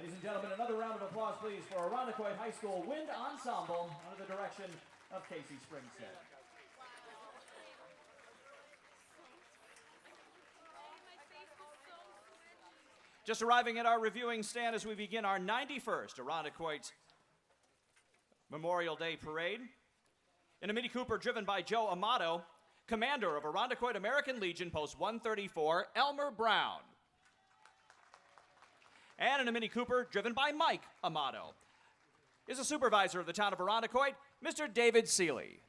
Ladies and gentlemen, another round of applause, please, for Irondequoit High School Wind Ensemble under the direction of Casey Springstead. Just arriving at our reviewing stand as we begin our 91st Irondequoit Memorial Day Parade. In a Mini Cooper driven by Joe Amato, commander of Irondequoit American Legion, Post 134, Elmer Brown. And in a Mini Cooper driven by Mike Amato is a supervisor of the town of Irondequoit, Mr. David Seeley.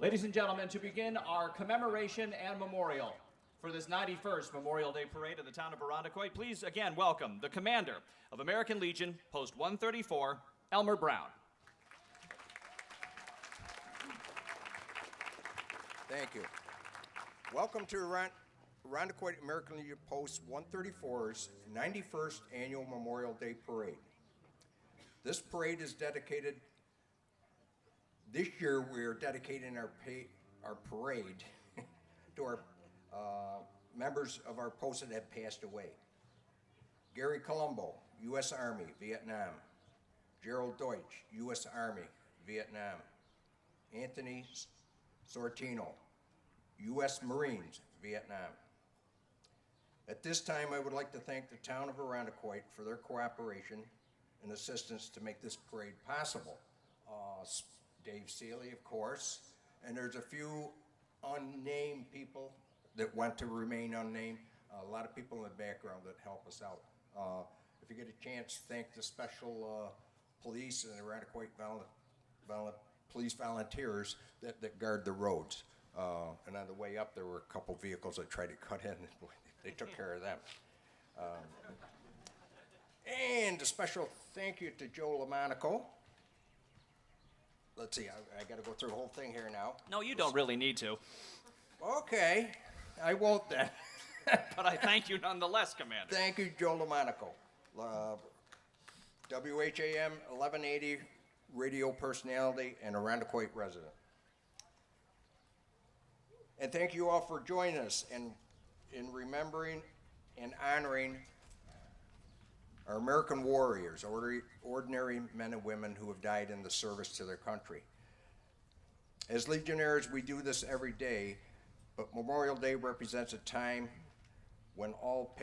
Ladies and gentlemen, to begin our commemoration and memorial for this 91st Memorial Day Parade in the town of Irondequoit, please again welcome the commander of American Legion, Post 134, Elmer Brown. Thank you. Welcome to Irondequoit American Legion Post 134's 91st Annual Memorial Day Parade. This parade is dedicated. This year, we are dedicating our parade to our members of our post that have passed away. Gary Colombo, U.S. Army, Vietnam. Gerald Deutsch, U.S. Army, Vietnam. Anthony Sortino, U.S. Marines, Vietnam. At this time, I would like to thank the town of Arundecoit for their cooperation and assistance to make this parade possible. Dave Seeley, of course, and there's a few unnamed people that want to remain unnamed. A lot of people in the background that help us out. If you get a chance, thank the special police and the Arundecoit police volunteers that guard the roads. And on the way up, there were a couple vehicles that tried to cut in. They took care of them. And a special thank you to Joe LaMonaco. Let's see, I got to go through the whole thing here now. No, you don't really need to, Okay, I won't then. but I thank you nonetheless, Commander. Thank you, Joe LaMonaco. WHAM 1180 radio personality and Arundecoit resident. And thank you all for joining us in remembering and honoring our American warriors, ordinary men and women who have died in the service to their country. As Legionnaires, we do this every day, but Memorial Day represents a time when all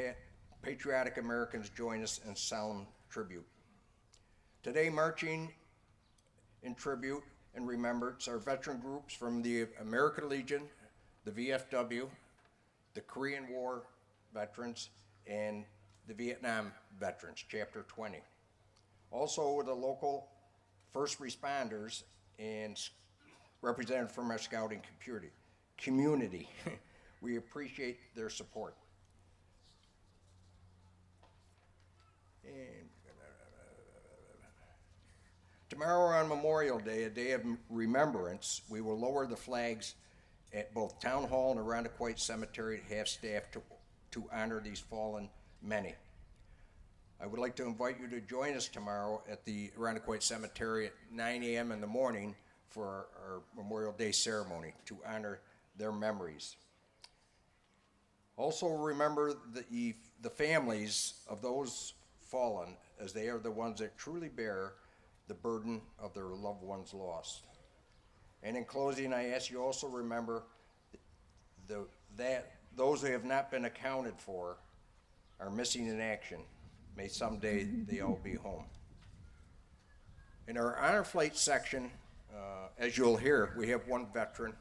patriotic Americans join us in solemn tribute. Today, marching in tribute and remembrance are veteran groups from the American Legion, the VFW, the Korean War veterans, and the Vietnam veterans, Chapter 20. Also the local first responders and represented from our scouting community. We appreciate their support. And tomorrow on Memorial Day, a day of remembrance, we will lower the flags at both Town Hall and Arundecoit Cemetery at half-staff to honor these fallen many. I would like to invite you to join us tomorrow at the Arundecoit Cemetery at 9 a.m. in the morning for our Memorial Day ceremony to honor their memories. Also remember the families of those fallen, as they are the ones that truly bear the burden of their loved ones lost. And in closing, I ask you also remember that those who have not been accounted for are missing in action. May someday they all be home. In our honor flight section, as you'll hear, we have one veteran,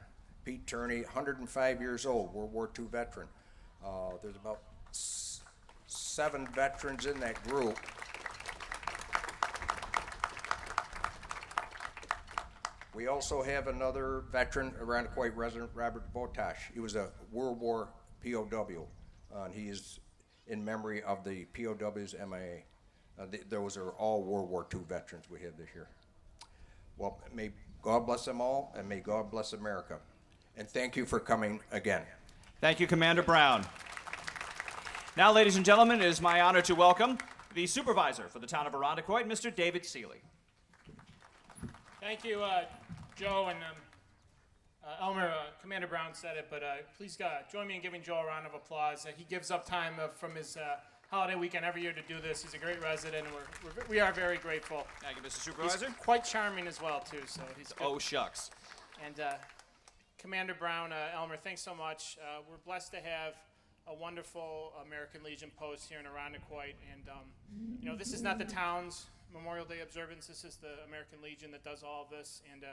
Pete Turney, 105 years old, World War II veteran. There's about 7 veterans in that group. We also have another veteran, Arundecoit resident, Robert Botash. He was a World War POW, and he is in memory of the POWs MIA. Those are all World War II veterans we have this year. Well, may God bless them all, and may God bless America. And thank you for coming again. Thank you, Commander Brown. Now, ladies and gentlemen, it is my honor to welcome the supervisor for the town of Arundecoit, Mr. David Seeley. Thank you, Joe and Elmer. Commander Brown said it, but please join me in giving Joe a round of applause. He gives up time from his holiday weekend every year to do this. He's a great resident, and we are very grateful. Thank you, Mr. Supervisor. He's quite charming as well, too. So he's good. Oh, shucks. And Commander Brown, Elmer, thanks so much. We're blessed to have a wonderful American Legion post here in Arundecoit, and this is not the town's Memorial Day observance. This is the American Legion that does all of this, and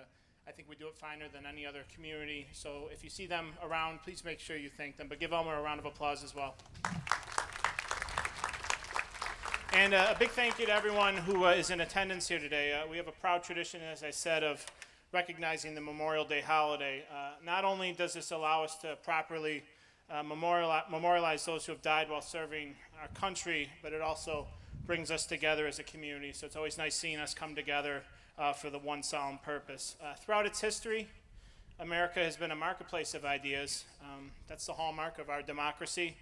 I think we do it finer than any other community. So if you see them around, please make sure you thank them. But give Elmer a round of applause as well. And a big thank you to everyone who is in attendance here today. We have a proud tradition, as I said, of recognizing the Memorial Day holiday. Not only does this allow us to properly memorialize those who have died while serving our country, but it also brings us together as a community. So it's always nice seeing us come together for the one solemn purpose. Throughout its history, America has been a marketplace of ideas. That's the hallmark of our democracy.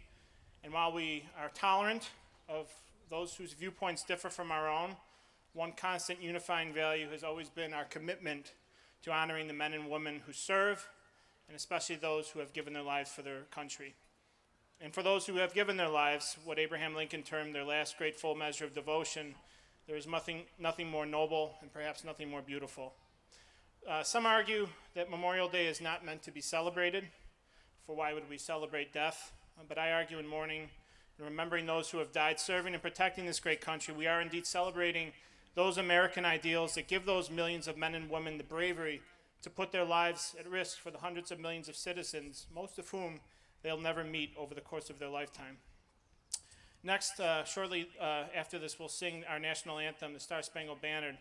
And while we are tolerant of those whose viewpoints differ from our own, one constant unifying value has always been our commitment to honoring the men and women who serve, and especially those who have given their lives for their country. And for those who have given their lives, what Abraham Lincoln termed their last great full measure of devotion, there is nothing more noble and perhaps nothing more beautiful. Some argue that Memorial Day is not meant to be celebrated, for why would we celebrate death? But I argue in mourning and remembering those who have died serving and protecting this great country, we are indeed celebrating those American ideals that give those millions of men and women the bravery to put their lives at risk for the hundreds of millions of citizens, most of whom they'll never meet over the course of their lifetime. Next, shortly after this, we'll sing our national anthem, the Star-Spangled Banner.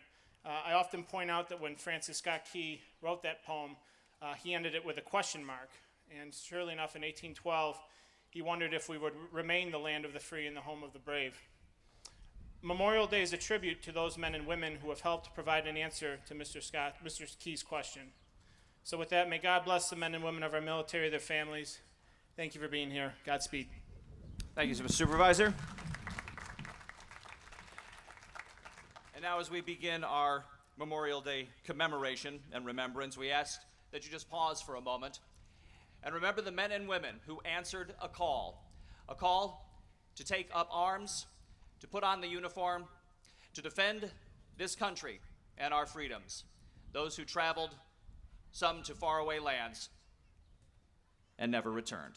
I often point out that when Francis Scott Key wrote that poem, he ended it with a question mark. And surely enough, in 1812, he wondered if we would remain the land of the free and the home of the brave. Memorial Day is a tribute to those men and women who have helped provide an answer to Mr. Key's question. So with that, may God bless the men and women of our military, their families. Thank you for being here. Godspeed. Thank you, Mr. Supervisor. And now as we begin our Memorial Day commemoration and remembrance, we ask that you just pause for a moment and remember the men and women who answered a call to take up arms, to put on the uniform, to defend this country and our freedoms. Those who traveled, some to faraway lands, and never returned.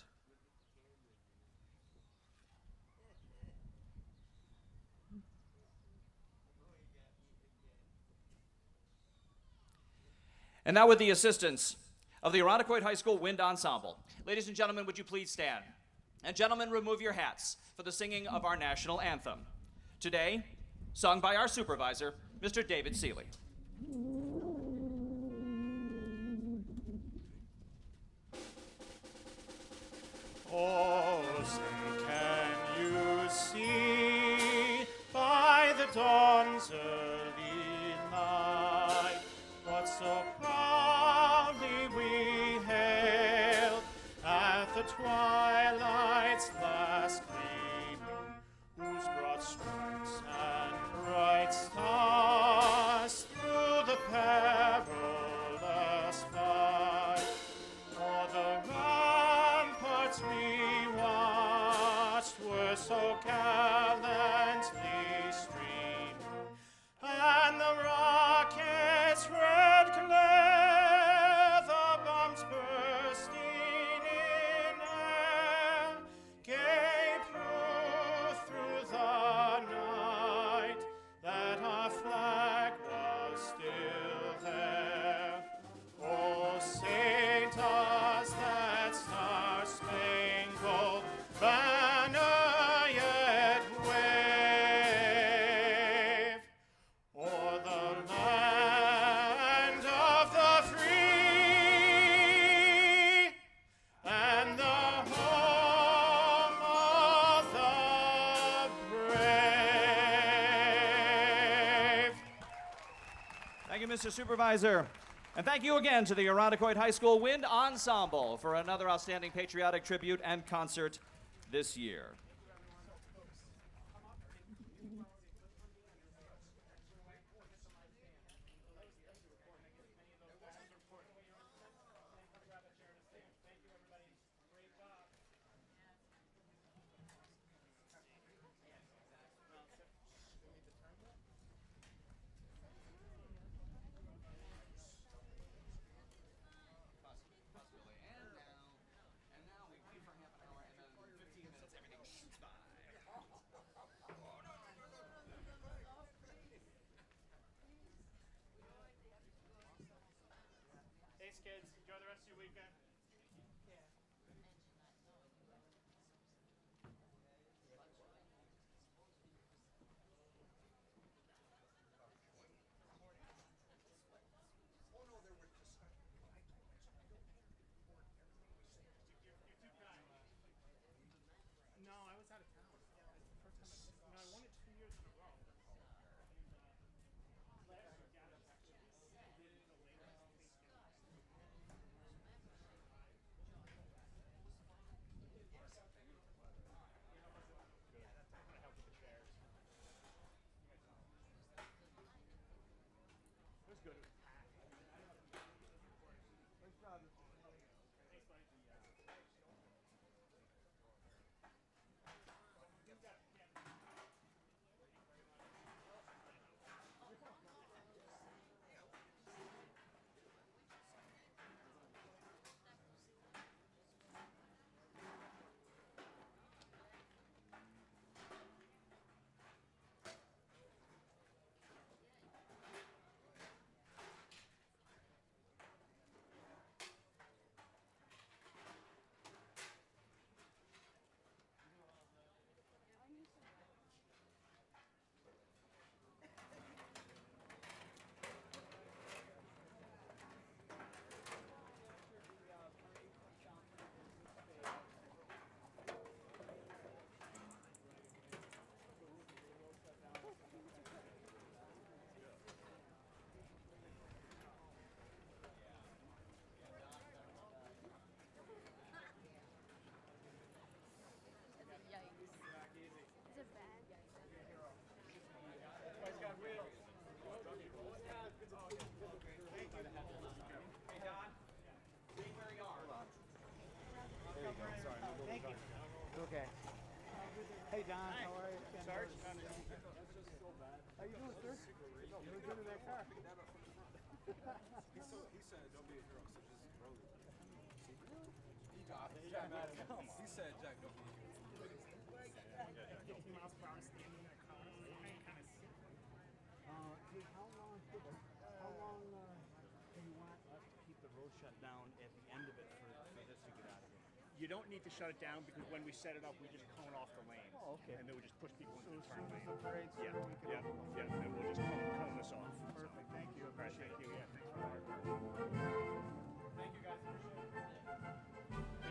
And now with the assistance of the Irondequoit High School Wind Ensemble. Ladies and gentlemen, would you please stand? And gentlemen, remove your hats for the singing of our national anthem. Today, sung by our supervisor, Mr. David Seeley. Oh, say, can you see by the dawn's early light what so proudly we hailed at the twilight's last gleaming, whose broad stripes and bright stars through the perilous fight o'er the ramparts we watched were so gallantly streaming, and the rocket's red glare, the bombs bursting in air, gave proof through the night that our flag was still there. Oh, say does that star-spangled banner yet wave o'er the land of the free and the home of the brave? Thank you, Mr. Supervisor. And thank you again to the Irondequoit High School Wind Ensemble for another outstanding patriotic tribute and concert this year. Thanks, kids. Enjoy the rest of your weekend. No, I was out of town. First time I won it 2 years in a row. Last year, got it actually. Did it in a late Thanksgiving. Thank you. Okay. Hey, Don, how are you? Sarge. How you doing, sir? You look good in that car. He said, don't be a hero, so just roll it. He said, Jack, don't be a hero. 50 miles per hour standing in a car. Kind of sick. How long do you want us to keep the road shut down at the end of it for this to get out of here? You don't need to shut it down because when we set it up, we just cone off the lanes. Oh, okay. And then we just push people into the As turn soon as lane. the parade's Yeah, through, we can yeah, and we'll just cone this off. Perfect. Thank you. All right, thank you. Yeah, thanks for the hard work. Thank you, guys. Appreciate it.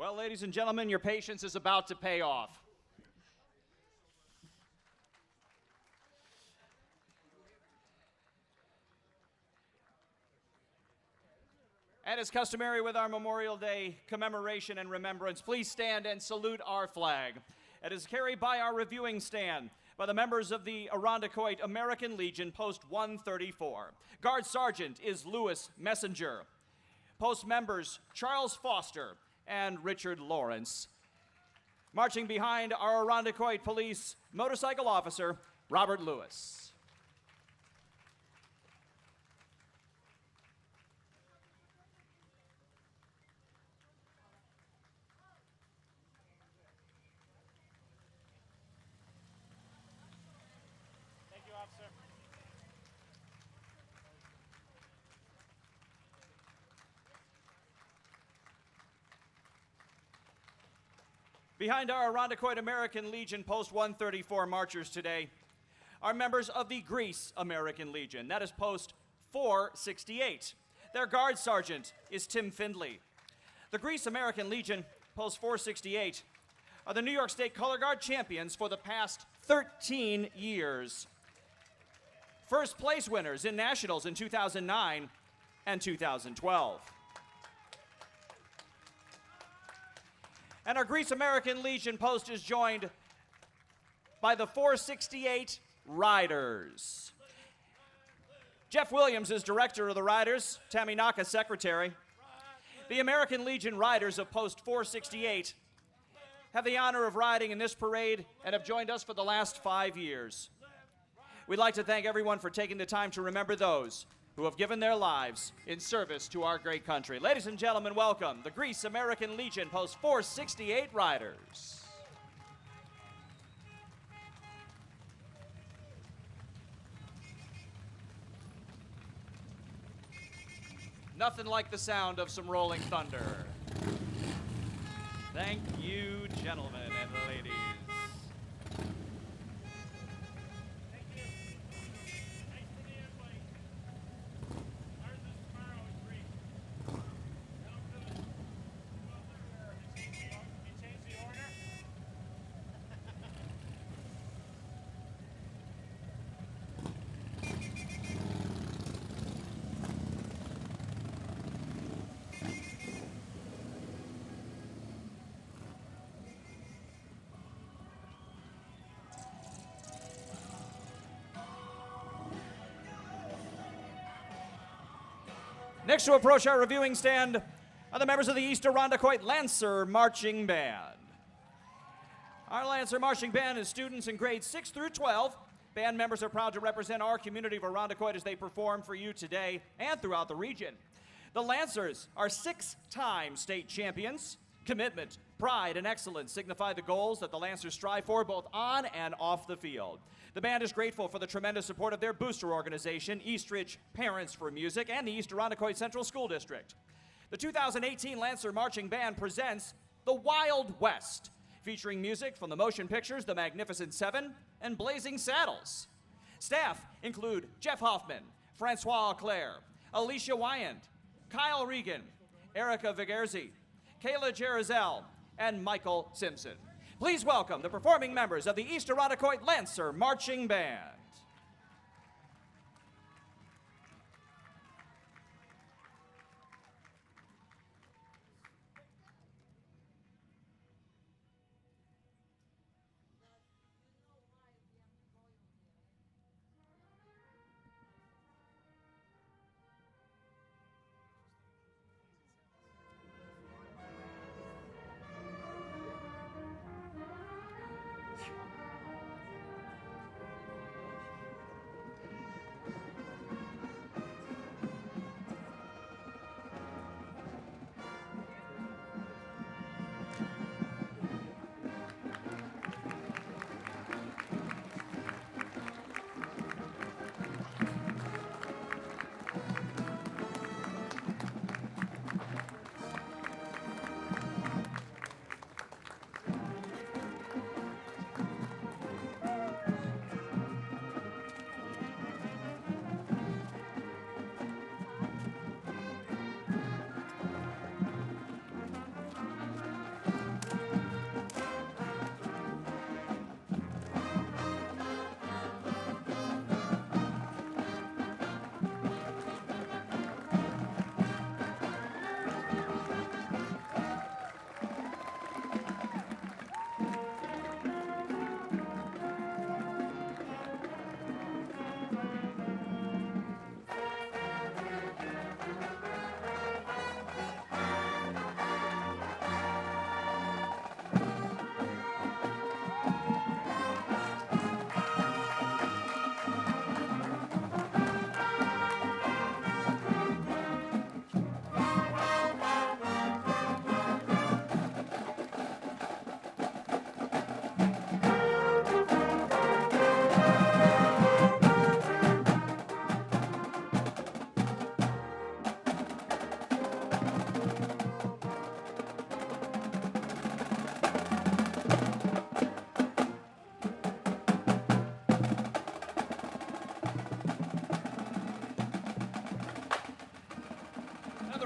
Well, ladies and gentlemen, your patience is about to pay off. And as customary with our Memorial Day commemoration and remembrance, please stand and salute our flag. It is carried by our reviewing stand by the members of the Irondequoit American Legion, Post 134. Guard Sergeant is Louis Messenger. Post members Charles Foster and Richard Lawrence. Marching behind our Irondequoit Police Motorcycle Officer, Robert Lewis. Thank you, officer. Behind our Irondequoit American Legion Post 134 marchers today are members of the Greece American Legion. That is Post 468. Their guard sergeant is Tim Findley. The Greece American Legion Post 468 are the New York State Color Guard champions for the past 13 years. First place winners in nationals in 2009 and 2012. And our Greece American Legion Post is joined by the 468 Riders. Jeff Williams is director of the Riders, Tammy Naka secretary. The American Legion Riders of Post 468 have the honor of riding in this parade and have joined us for the last 5 years. We'd like to thank everyone for taking the time to remember those who have given their lives in service to our great country. Ladies and gentlemen, welcome the Greece American Legion Post 468 Riders. Nothing like the sound of some rolling thunder. Thank you, gentlemen and ladies. Next to approach our reviewing stand are the members of the East Irondequoit Lancer Marching Band. Our Lancer Marching Band is students in grades 6 through 12. Band members are proud to represent our community of Irondequoit as they perform for you today and throughout the region. The Lancers are 6-time state champions. Commitment, pride, and excellence signify the goals that the Lancers strive for both on and off the field. The band is grateful for the tremendous support of their booster organization, Eastridge Parents for Music, and the East Irondequoit Central School District. The 2018 Lancer Marching Band presents The Wild West, featuring music from the motion pictures The Magnificent Seven and Blazing Saddles. Staff include Jeff Hoffman, Francois Claire, Alicia Wyand, Kyle Regan, Erica Vigerzi, Kayla Jerizel, and Michael Simpson. Please welcome the performing members of the East Irondequoit Lancer Marching Band.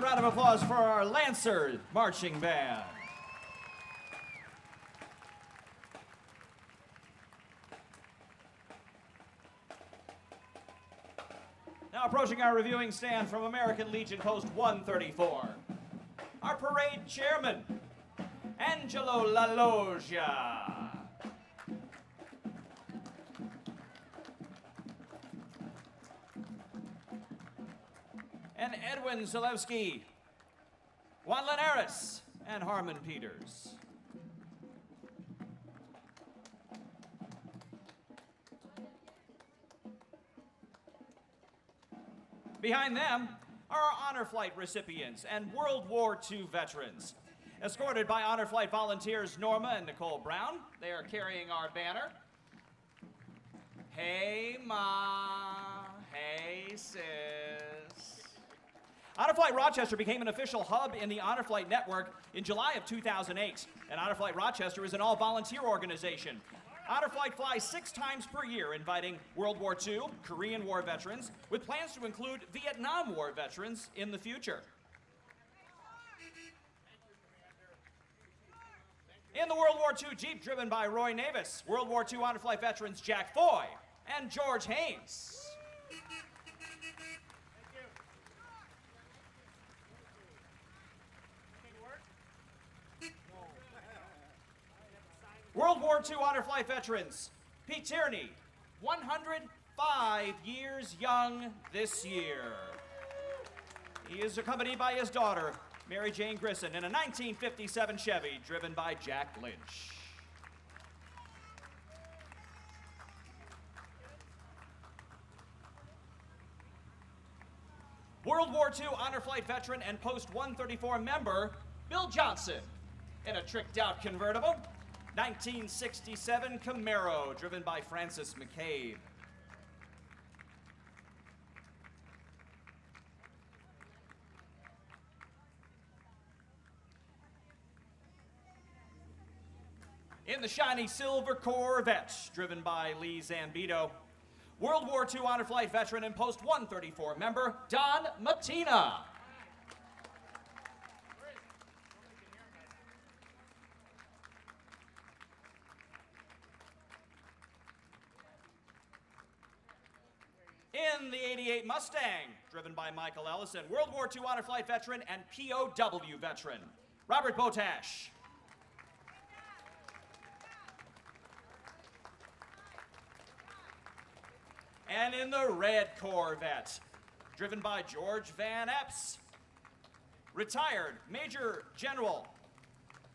round of applause for our Lancer Marching Band. Now approaching our reviewing stand from American Legion Post 134, our parade chairman, Angelo La Loggia. And Edwin Zalewski, Juan Linares, and Harmon Peters. Behind them are our Honor Flight recipients and World War II veterans. Escorted by Honor Flight volunteers Norma and Nicole Brown, they are carrying our banner. Hey, Ma. Hey, sis. Honor Flight Rochester became an official hub in the Honor Flight network in July of 2008. And Honor Flight Rochester is an all-volunteer organization. Honor Flight flies 6 times per year, inviting World War II, Korean War veterans, with plans to include Vietnam War veterans in the future. In the World War II Jeep driven by Roy Navis, World War II Honor Flight veterans Jack Foy and George Haynes. World War II Honor Flight veterans, Pete Tierney, 105 years young this year. He is accompanied by his daughter, Mary Jane Grissom, in a 1957 Chevy driven by Jack Lynch. World War II Honor Flight veteran and Post 134 member, Bill Johnson, in a tricked-out convertible, 1967 Camaro, driven by Francis McCabe. In the shiny silver Corvette, driven by Lee Zambito, World War II Honor Flight veteran and Post 134 member, Don Matina. In the 88 Mustang, driven by Michael Ellison, World War II Honor Flight veteran and POW veteran, Robert Botash. And in the red Corvette, driven by George Van Epps, retired Major General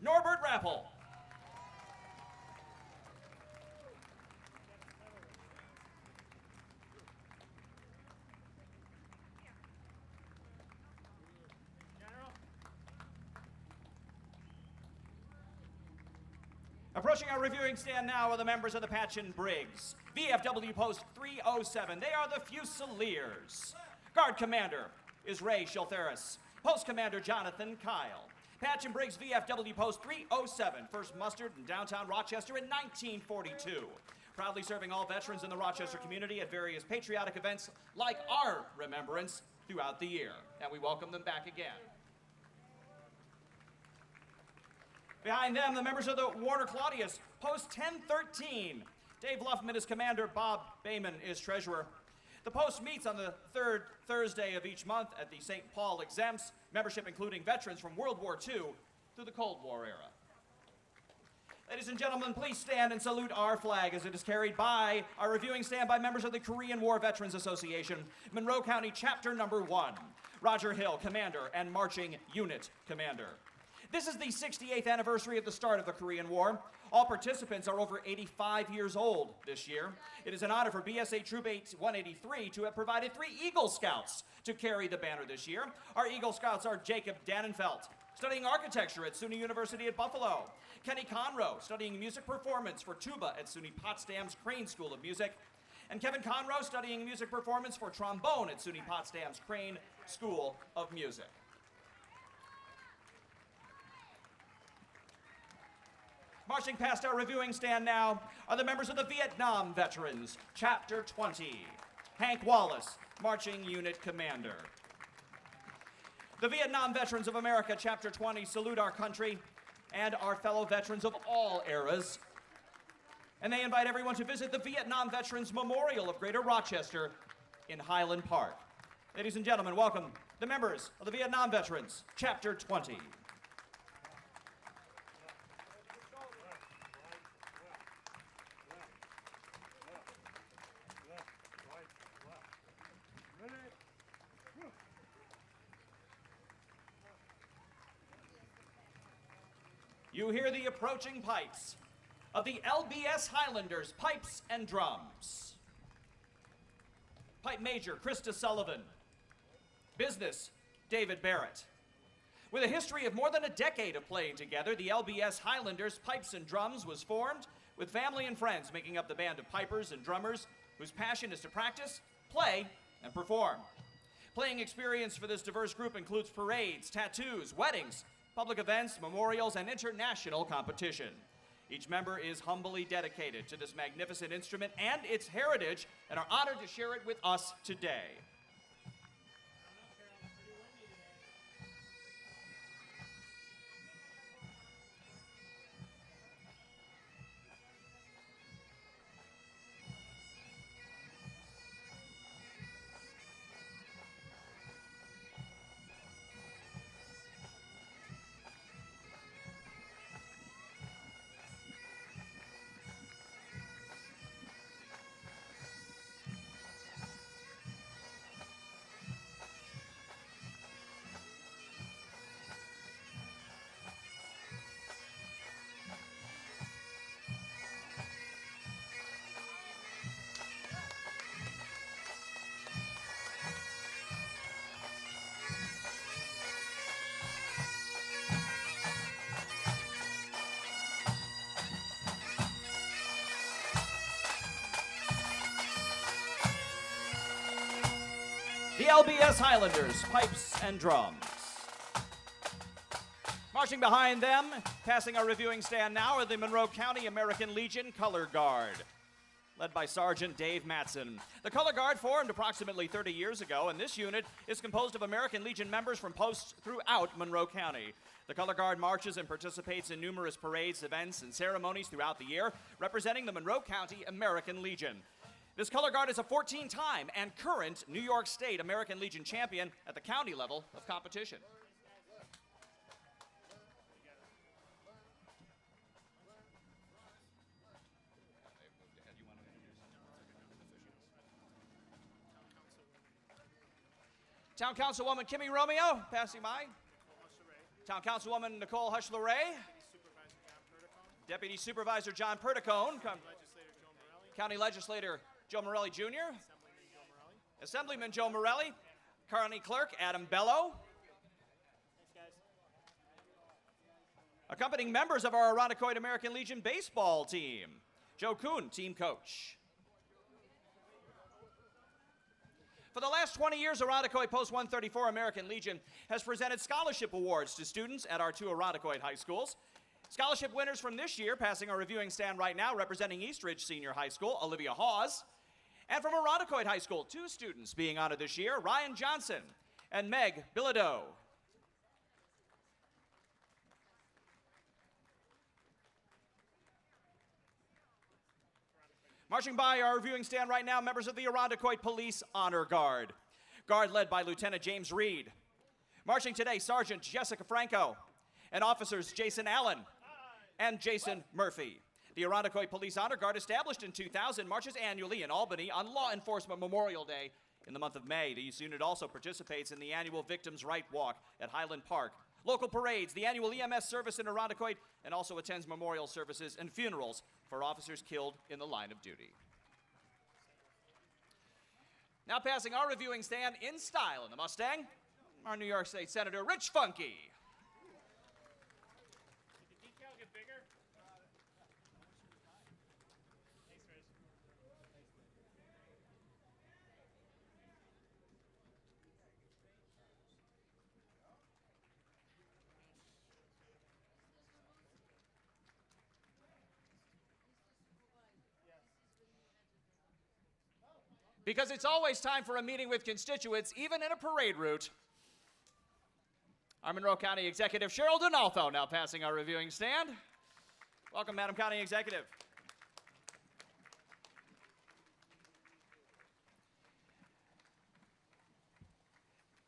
Norbert Rappel. Approaching our reviewing stand now are the members of the Patchen Briggs, VFW Post 307. They are the Fusiliers. Guard Commander is Ray Schiltheris. Post Commander Jonathan Kyle. Patchen Briggs VFW Post 307, first mustered in downtown Rochester in 1942. Proudly serving all veterans in the Rochester community at various patriotic events like our Remembrance throughout the year. And we welcome them back again. Behind them, the members of the Warner Claudius, Post 1013. Dave Luffman is commander, Bob Bayman is treasurer. The post meets on the third Thursday of each month at the St. Paul Exempts, membership including veterans from World War II through the Cold War era. Ladies and gentlemen, please stand and salute our flag as it is carried by our reviewing stand by members of the Korean War Veterans Association, Monroe County Chapter Number 1. Roger Hill, commander and marching unit commander. This is the 68th anniversary of the start of the Korean War. All participants are over 85 years old this year. It is an honor for BSA Troop 183 to have provided 3 Eagle Scouts to carry the banner this year. Our Eagle Scouts are Jacob Dannenfeld, studying architecture at SUNY University at Buffalo. Kenny Conroe, studying music performance for tuba at SUNY Potsdam's Crane School of Music. And Kevin Conroe, studying music performance for trombone at SUNY Potsdam's Crane School of Music. Marching past our reviewing stand now are the members of the Vietnam Veterans, Chapter 20. Hank Wallace, Marching Unit Commander. The Vietnam Veterans of America, Chapter 20, salute our country and our fellow veterans of all eras. And they invite everyone to visit the Vietnam Veterans Memorial of Greater Rochester in Highland Park. Ladies and gentlemen, welcome the members of the Vietnam Veterans, Chapter 20. You hear the approaching pipes of the LBS Highlanders Pipes and Drums. Pipe Major Krista Sullivan. Business David Barrett. With a history of more than a decade of playing together, the LBS Highlanders Pipes and Drums was formed with family and friends making up the band of pipers and drummers whose passion is to practice, play, and perform. Playing experience for this diverse group includes parades, tattoos, weddings, public events, memorials, and international competition. Each member is humbly dedicated to this magnificent instrument and its heritage and are honored to share it with us today. The LBS Highlanders, Pipes and Drums. Marching behind them, passing our reviewing stand now, are the Monroe County American Legion Color Guard, led by Sergeant Dave Matson. The Color Guard formed approximately 30 years ago, and this unit is composed of American Legion members from posts throughout Monroe County. The Color Guard marches and participates in numerous parades, events, and ceremonies throughout the year, representing the Monroe County American Legion. This Color Guard is a 14-time and current New York State American Legion champion at the county level of competition. Town Councilwoman Kimmy Romeo, passing by. Town Councilwoman Nicole Hush-Leray. Deputy Supervisor John Perticone. County Legislator Joe Morelli Jr. Assemblyman Joe Morelli. County Clerk Adam Bello. Accompanying members of our Irondequoit American Legion baseball team. Joe Kuhn, team coach. For the last 20 years, Irondequoit Post 134 American Legion has presented scholarship awards to students at our two Irondequoit high schools. Scholarship winners from this year, passing our reviewing stand right now, representing Eastridge Senior High School, Olivia Hawes. And from Irondequoit High School, two students being honored this year, Ryan Johnson and Meg Bilodeau. Marching by our reviewing stand right now, members of the Irondequoit Police Honor Guard. Guard led by Lieutenant James Reed. Marching today, Sergeant Jessica Franco and officers Jason Allen and Jason Murphy. The Irondequoit Police Honor Guard, established in 2000, marches annually in Albany on Law Enforcement Memorial Day in the month of May. This unit also participates in the annual Victims' Right Walk at Highland Park, local parades, the annual EMS service in Irondequoit, and also attends memorial services and funerals for officers killed in the line of duty. Now passing our reviewing stand in style in the Mustang, our New York State Senator Rich Funky. Did the decal get bigger? Thanks, Rich. Because it's always time for a meeting with constituents, even in a parade route. Our Monroe County Executive Cheryl Donalfo now passing our reviewing stand. Welcome, Madam County Executive.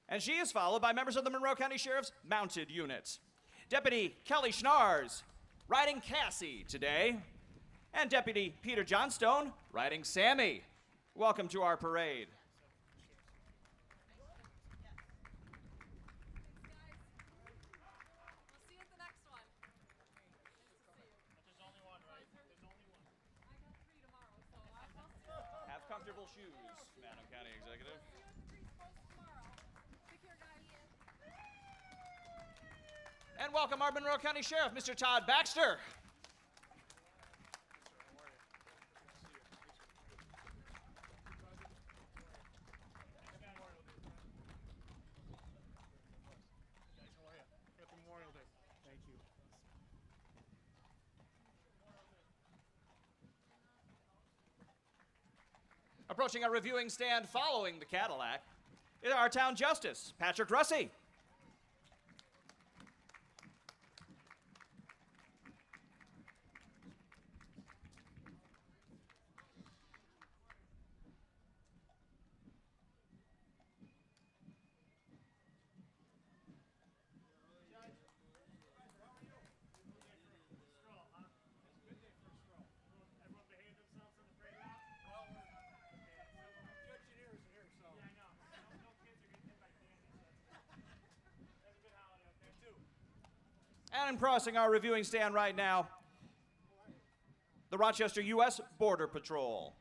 And she is followed by members of the Monroe County Sheriff's Mounted Unit. Deputy Kelly Schnars, riding Cassie today, and Deputy Peter Johnstone, riding Sammy. Welcome to our parade. We'll see you at the next one. There's only one, right? There's only one. I got 3 tomorrow, so I'll see you. Have comfortable shoes, Madam County Executive. See you at the 3 post tomorrow. Take care, guys. And welcome our Monroe County Sheriff, Mr. Todd Baxter. Guys, how are you? Happy Memorial Day. Thank you. Approaching our reviewing stand following the Cadillac is our Town Justice, Patrick Russey. Everyone behave themselves on the parade route? Well, judge and ears here, so. Yeah, I know. No kids are getting hit by candy, so that's a good holiday, okay? Too. And crossing our reviewing stand right now, the Rochester U.S. Border Patrol.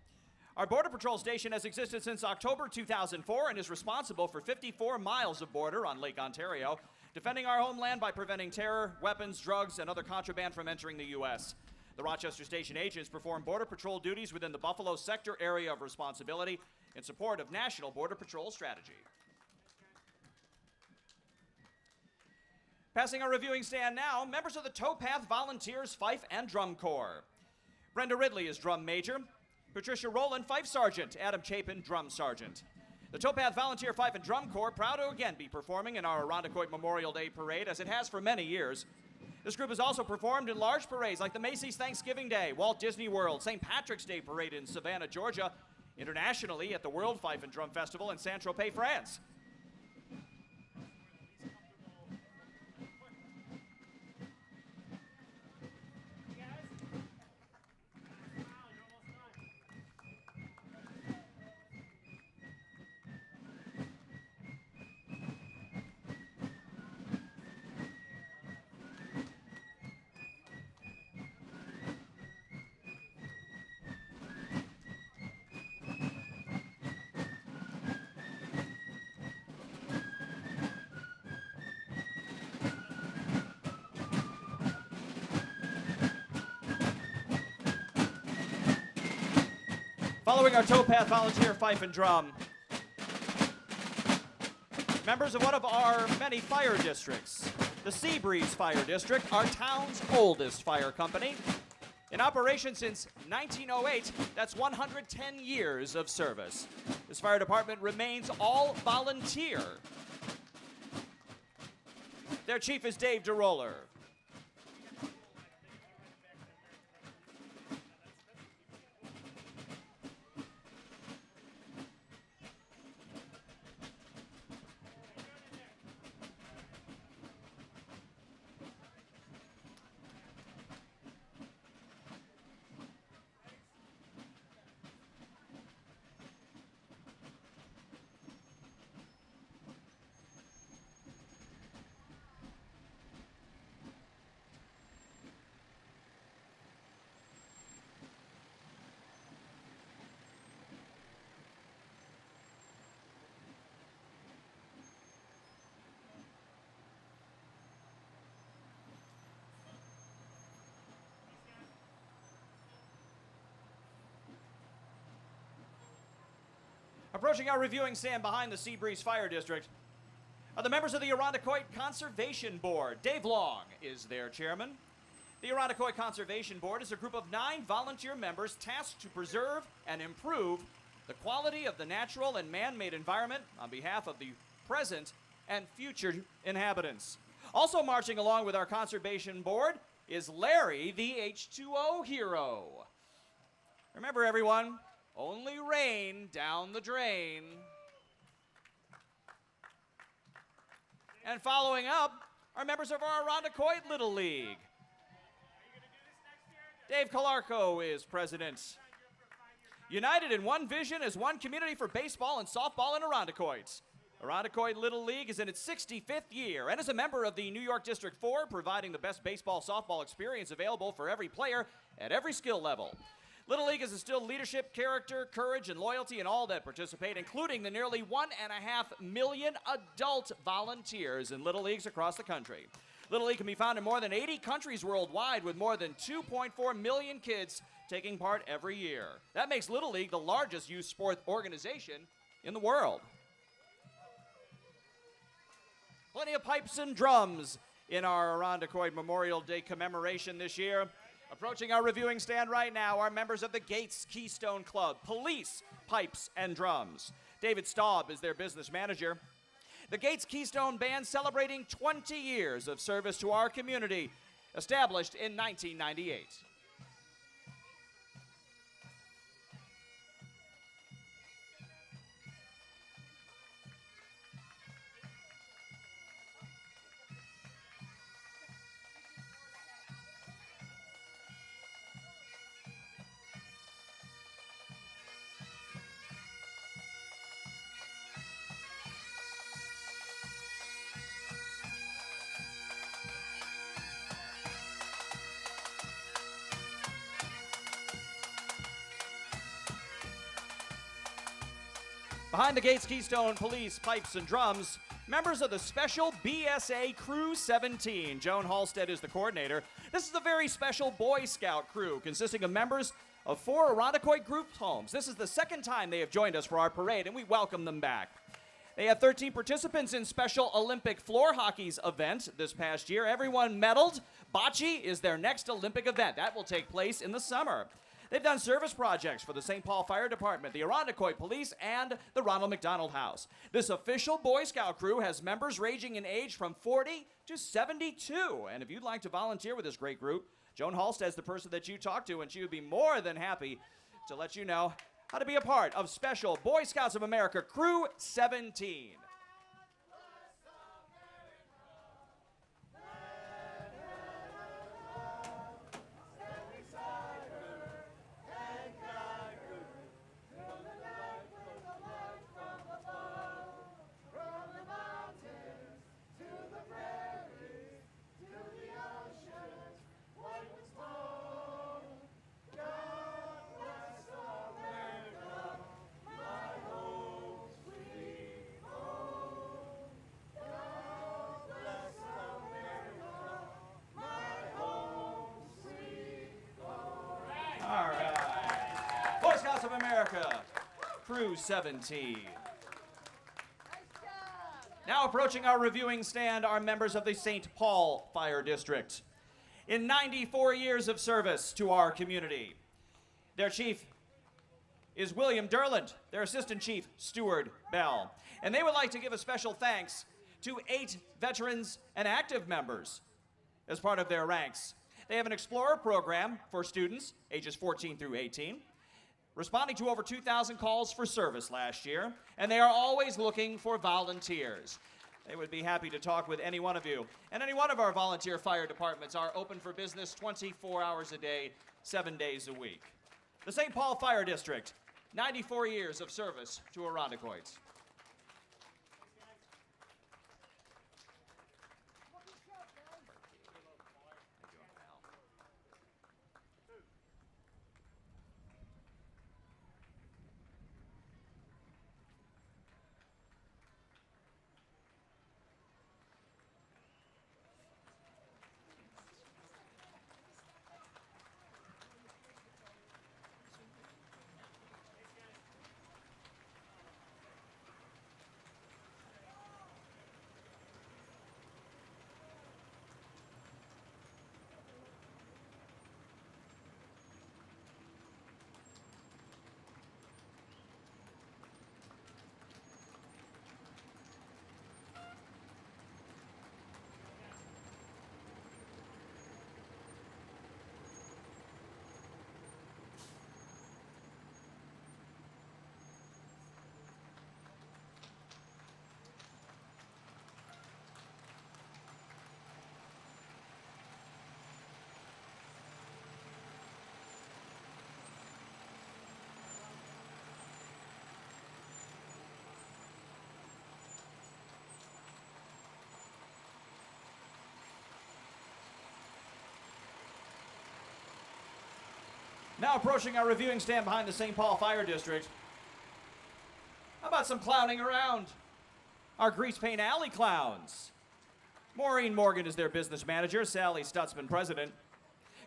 Our Border Patrol station has existed since October 2004 and is responsible for 54 miles of border on Lake Ontario, defending our homeland by preventing terror, weapons, drugs, and other contraband from entering the U.S. The Rochester Station agents perform Border Patrol duties within the Buffalo sector area of responsibility in support of National Border Patrol strategy. Passing our reviewing stand now, members of the Towpath Volunteers Fife and Drum Corps. Brenda Ridley is Drum Major, Patricia Rowland, Fife Sergeant, Adam Chapin, Drum Sergeant. The Towpath Volunteer Fife and Drum Corps proud to again be performing in our Irondequoit Memorial Day Parade, as it has for many years. This group has also performed in large parades like the Macy's Thanksgiving Day, Walt Disney World, St. Patrick's Day Parade in Savannah, Georgia, internationally at the World Fife and Drum Festival in Saint-Tropez, France. Following our Towpath Volunteer Fife and Drum, members of one of our many fire districts, the Seabreeze Fire District, our town's oldest fire company. In operation since 1908, that's 110 years of service. This fire department remains all volunteer. Their chief is Dave DeRoller. Approaching our reviewing stand behind the Seabreeze Fire District are the members of the Irondequoit Conservation Board. Dave Long is their chairman. The Irondequoit Conservation Board is a group of 9 volunteer members tasked to preserve and improve the quality of the natural and man-made environment on behalf of the present and future inhabitants. Also marching along with our conservation board is Larry, the H2O hero. Remember, everyone, only rain down the drain. And following up are members of our Irondequoit Little League. Dave Calarco is president. United in one vision as one community for baseball and softball in Irondequoit. Irondequoit Little League is in its 65th year and is a member of the New York District 4, providing the best baseball softball experience available for every player at every skill level. Little League has instilled leadership, character, courage, and loyalty in all that participate, including the nearly 1.5 million adult volunteers in Little Leagues across the country. Little League can be found in more than 80 countries worldwide, with more than 2.4 million kids taking part every year. That makes Little League the largest youth sport organization in the world. Plenty of pipes and drums in our Irondequoit Memorial Day commemoration this year. Approaching our reviewing stand right now are members of the Gates Keystone Club, Police, Pipes, and Drums. David Staub is their business manager. The Gates Keystone Band celebrating 20 years of service to our community, established in 1998. Behind the Gates Keystone Police, Pipes, and Drums, members of the Special BSA Crew 17. Joan Halstead is the coordinator. This is a very special Boy Scout crew consisting of members of 4 Irondequoit group homes. This is the second time they have joined us for our parade, and we welcome them back. They had 13 participants in Special Olympic Floor Hockey's event this past year. Everyone medaled. Bocce is their next Olympic event. That will take place in the summer. They've done service projects for the St. Paul Fire Department, the Irondequoit Police, and the Ronald McDonald House. This official Boy Scout crew has members ranging in age from 40 to 72. And if you'd like to volunteer with this great group, Joan Halstead's the person that you talk to, and she would be more than happy to let you know how to be a part of Special Boy Scouts of America Crew 17. Of America, Crew 17. Now approaching our reviewing stand are members of the St. Paul Fire District. In 94 years of service to our community, their chief is William Derland, their assistant chief, Stuart Bell. And they would like to give a special thanks to 8 veterans and active members as part of their ranks. They have an Explorer program for students ages 14 through 18. Responding to over 2,000 calls for service last year, and they are always looking for volunteers. They would be happy to talk with any one of you. And any one of our volunteer fire departments are open for business 24 hours a day, 7 days a week. The St. Paul Fire District, 94 years of service to Irondequoit. Now approaching our reviewing stand behind the St. Paul Fire District. How about some clowning around? Our Grease Paint Alley clowns. Maureen Morgan is their business manager, Sally Stutzman president.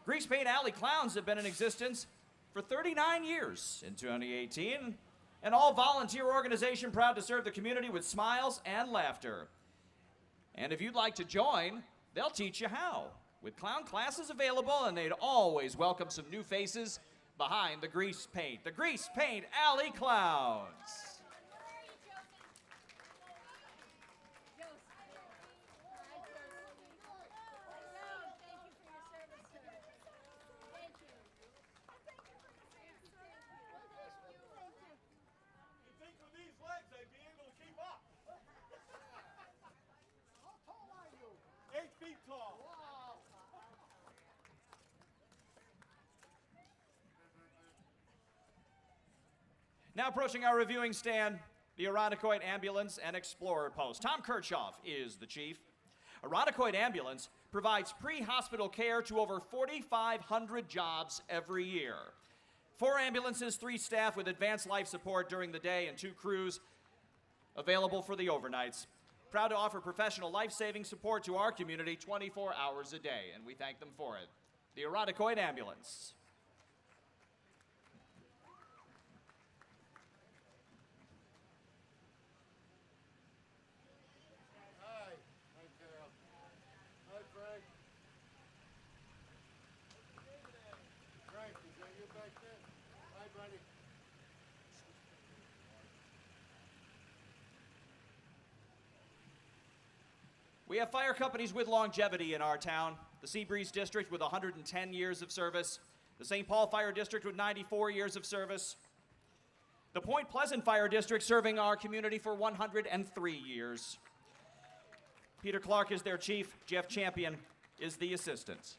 Grease Paint Alley clowns have been in existence for 39 years in 2018, an all-volunteer organization proud to serve the community with smiles and laughter. And if you'd like to join, they'll teach you how. With clown classes available, and they'd always welcome some new faces behind the grease paint. The Grease Paint Alley Clowns. You think with these legs I'd be able to keep up? How tall are you? 8 feet tall. Wow. Now approaching our reviewing stand, the Irondequoit Ambulance and Explorer Post. Tom Kirchhoff is the chief. Irondequoit Ambulance provides pre-hospital care to over 4,500 jobs every year. 4 ambulances, 3 staff with advanced life support during the day, and 2 crews available for the overnights. Proud to offer professional life-saving support to our community 24 hours a day, and we thank them for it. The Irondequoit Ambulance. Hi. Hi, Carol. Hi, Frank. Frank, is that you back there? Hi, buddy. We have fire companies with longevity in our town. The Seabreeze District with 110 years of service. The St. Paul Fire District with 94 years of service. The Point Pleasant Fire District serving our community for 103 years. Peter Clark is their chief. Jeff Champion is the assistant.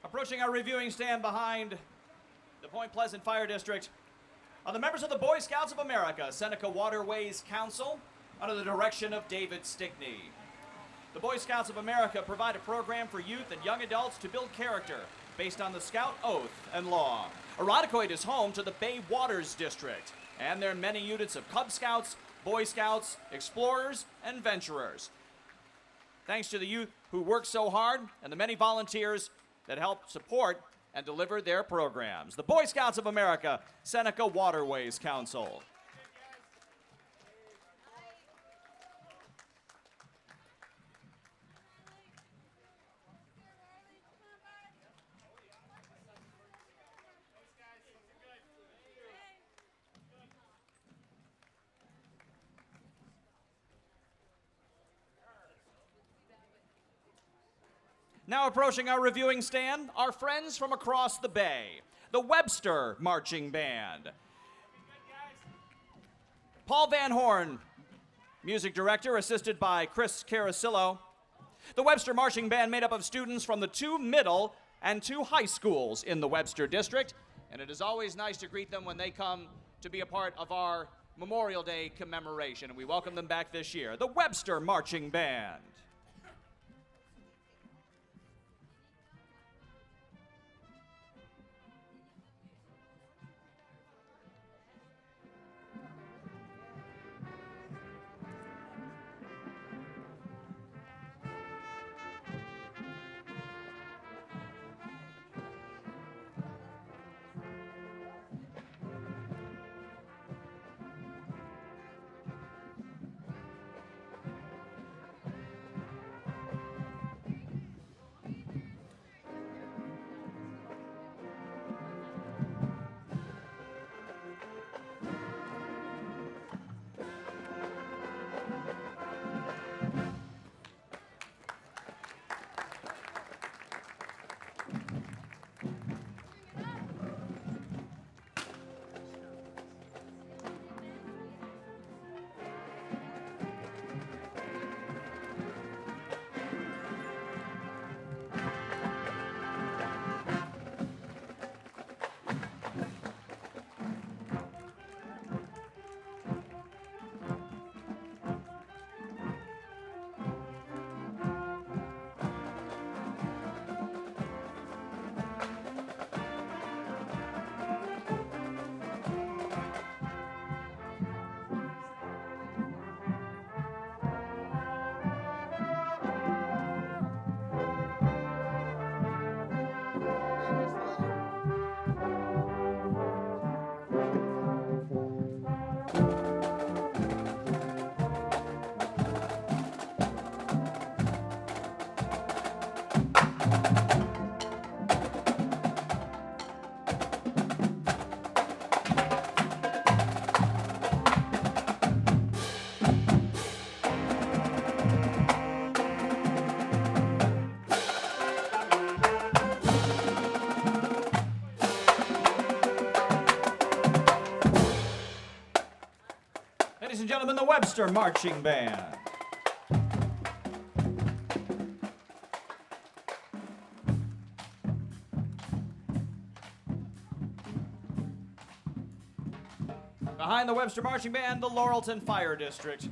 Approaching our reviewing stand behind the Point Pleasant Fire District are the members of the Boy Scouts of America, Seneca Waterways Council, under the direction of David Stickney. The Boy Scouts of America provide a program for youth and young adults to build character based on the Scout Oath and Law. Irondequoit is home to the Bay Waters District and their many units of Cub Scouts, Boy Scouts, Explorers, and Venturers. Thanks to the youth who work so hard and the many volunteers that help support and deliver their programs. The Boy Scouts of America, Seneca Waterways Council. Now approaching our reviewing stand, our friends from across the bay, the Webster Marching Band. Paul Van Horn, music director, assisted by Chris Carasillo. The Webster Marching Band made up of students from the 2 middle and 2 high schools in the Webster District, and it is always nice to greet them when they come to be a part of our Memorial Day commemoration, and we welcome them back this year. The Webster Marching Band. Ladies and gentlemen, the Webster Marching Band. Behind the Webster Marching Band, the Laurelton Fire District.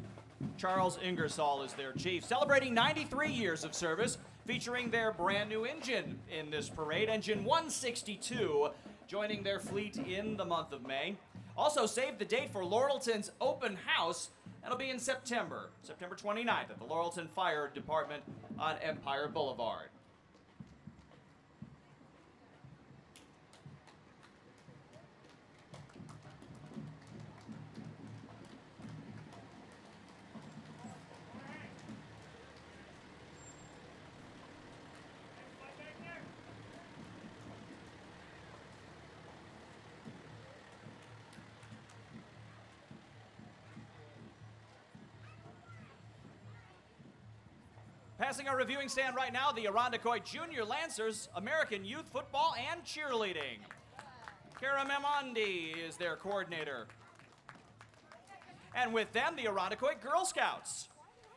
Charles Ingersoll is their chief, celebrating 93 years of service, featuring their brand new engine in this parade, Engine 162, joining their fleet in the month of May. Also saved the date for Laurelton's open house. That'll be in September 29th at the Laurelton Fire Department on Empire Boulevard. Passing our reviewing stand right now, the Irondequoit Junior Lancers, American Youth Football and Cheerleading. Kara Memondi is their coordinator. And with them, the Irondequoit Girl Scouts.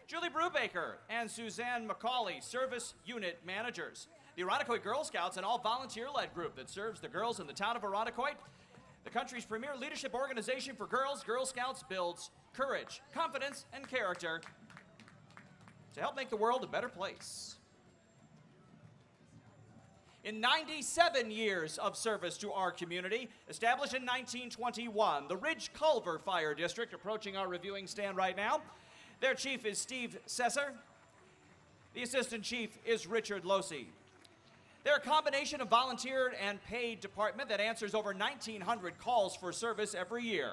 Julie Brubaker and Suzanne McCauley, service unit managers. The Irondequoit Girl Scouts, an all-volunteer-led group that serves the girls in the town of Irondequoit. The country's premier leadership organization for girls, Girl Scouts builds courage, confidence, and character to help make the world a better place. In 97 years of service to our community, established in 1921, the Ridge Culver Fire District, approaching our reviewing stand right now. Their chief is Steve Sesser. The assistant chief is Richard Losey. They're a combination of volunteer and paid department that answers over 1,900 calls for service every year.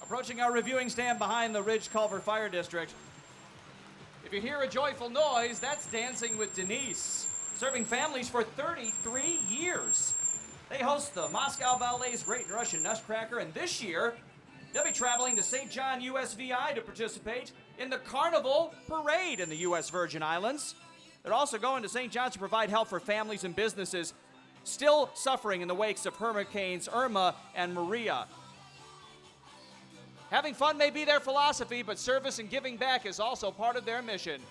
Approaching our reviewing stand behind the Ridge Culver Fire District. If you hear a joyful noise, that's Dancing with Denise, serving families for 33 years. They host the Moscow Ballet's Great Russian Nutcracker, and this year, they'll be traveling to St. John USVI to participate in the Carnival Parade in the U.S. Virgin Islands. They're also going to St. John's to provide help for families and businesses still suffering in the wakes of Hurricanes Irma and Maria. Having fun may be their philosophy, but service and giving back is also part of their mission.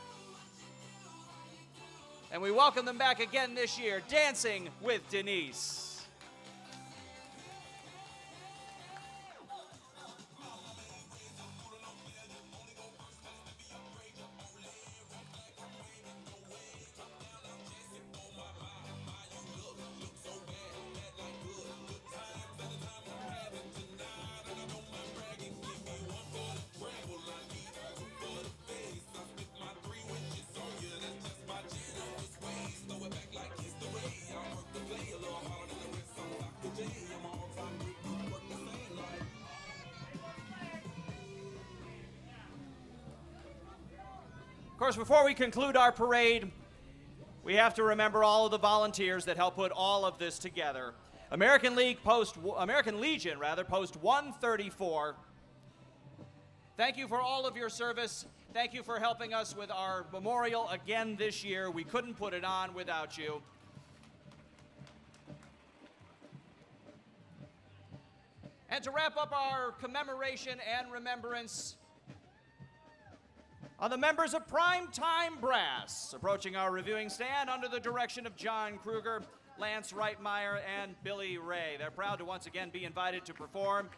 And we welcome them back again this year, Dancing with Denise. Of course, before we conclude our parade, we have to remember all of the volunteers that help put all of this together. American Legion Post 134. Thank you for all of your service. Thank you for helping us with our memorial again this year. We couldn't put it on without you. And to wrap up our commemoration and remembrance, are the members of Prime Time Brass, approaching our reviewing stand under the direction of John Kruger, Lance Reitmeyer, and Billy Ray. They're proud to once again be invited to perform,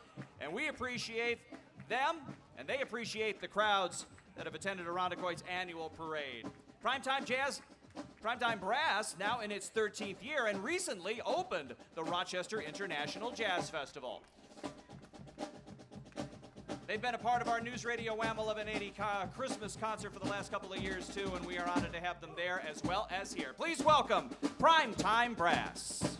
and we appreciate them and they appreciate the crowds that have attended Irondequoit's annual parade. Primetime Brass, now in its 13th year, and recently opened the Rochester International Jazz Festival. They've been a part of our News Radio Wham 1180 Christmas concert for the last couple of years, too, and we are honored to have them there as well as here. Please welcome Primetime Brass.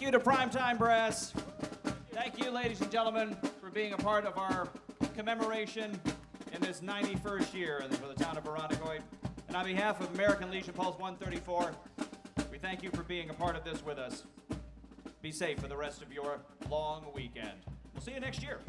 you to Primetime Brass. Thank you, ladies and gentlemen, for being a part of our commemoration in this 91st year for the town of Irondequoit. And on behalf of American Legion Pulse 134, we thank you for being a part of this with us. Be safe for the rest of your long weekend. We'll see you next year.